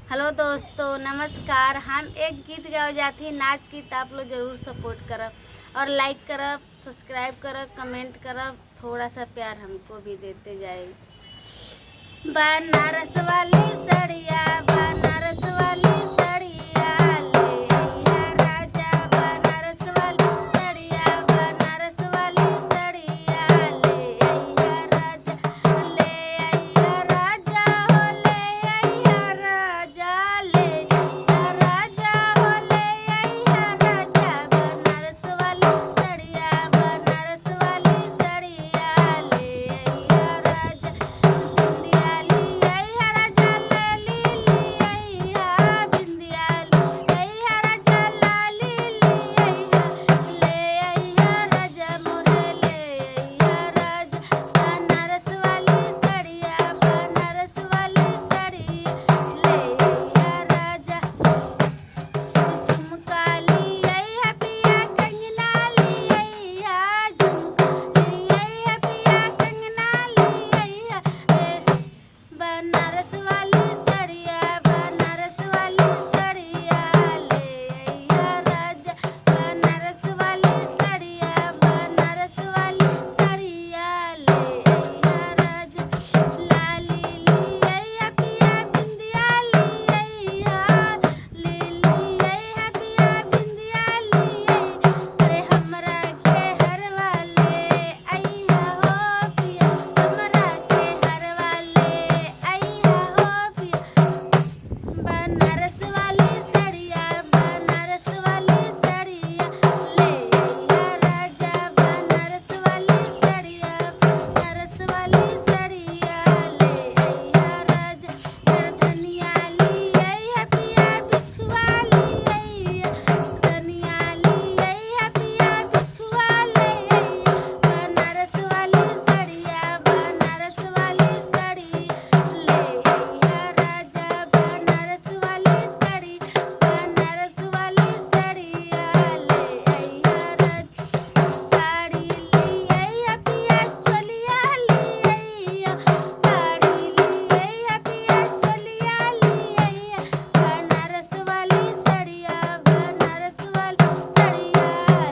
Hello दोस्तों, नमस्कार। हम एक गीत गावे जाती नाच गीत आप लोग ज़रूर सपोर्ट करब और लाइक करब, सब्सक्राइब करब, कमेंट करब, थोड़ा सा प्यार हमको भी देते जाए। बनारस वाली सड़िया, बनारस वाली सड़िया ले अइहा राजा, बनारस वाली सड़िया, बनारस वाली सड़िया ले अइहा राजा, ले अइहा राजा हो, ले अइहा राजा, ले अइहा राजा हो, ले अइहा राजा, बनारस वाली सड़िया, बनारस वाली सड़िया ले अइहा राजा, बिंदिया ली अइहा राजा, लाली ली अइहा, बिंदिया ली अइहा राजा, लाली ली अइहा, ले अइहा राजा मोरे, ले अइहा राजा, बनारस वाली सड़िया, बनारस वाली सड़िया ले अइहा राजा। झुमका ली अइहा पिया, कंगना ली अइहा, झुमका ली अइहा पिया, कंगना ली अइहा, बनारस वाली सड़िया, बनारस वाली सड़िया ले अइहा राजा, बनारस वाली सड़िया, बनारस वाली सड़िया ले अइहा राजा, लाली ली अइहा पिया, बिंदिया ली अइहा, लीली अइहा पिया, बिंदिया ली अइहा, अरे हमरा के हरवा ले अइहा हो पिया, हमरा के हरवा ले अइहा हो पिया, बनारस वाली सड़िया, बनारस वाली सड़िया ले अइहा राजा, बनारस वाली सड़िया, बनारस वाली सड़िया ले अइहा राजा, धनिया ली अइहा पिया, बिछुआ ली अइहा, धनिया ली अइहा पिया, बिछुआ ले अइहा, बनारस वाली सड़िया, बनारस वाली सड़ी ले अइहा राजा, बनारस वाली सड़ी, बनारस वाली सड़िया ले अइहा राजा, साड़ी ली अइहा पिया, चोलिया ली अइहा, साड़ी ली अइहा पिया, चोलिया ली अइहा, बनारस वाली सड़िया, बनारस वाली सड़िया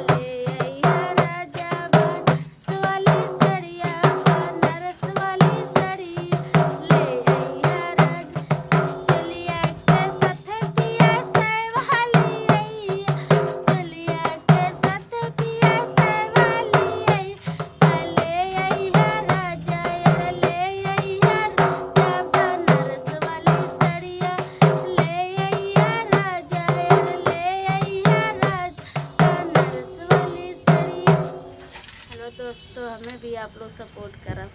ले अइहा राजा, बनारस वाली सड़िया, बनारस वाली सड़ी ले अइहा राजा, चलिया के साथ पिया सैवाली अइहा, चलिया के साथ पिया सैवाली अइहा, ले अइहा राजा, ले अइहा राजा, बनारस वाली सड़िया ले अइहा राजा, ले अइहा राजा, बनारस वाली सड़िया। हेलो दोस्तों, हमें भी आप लोग सपोर्ट करब।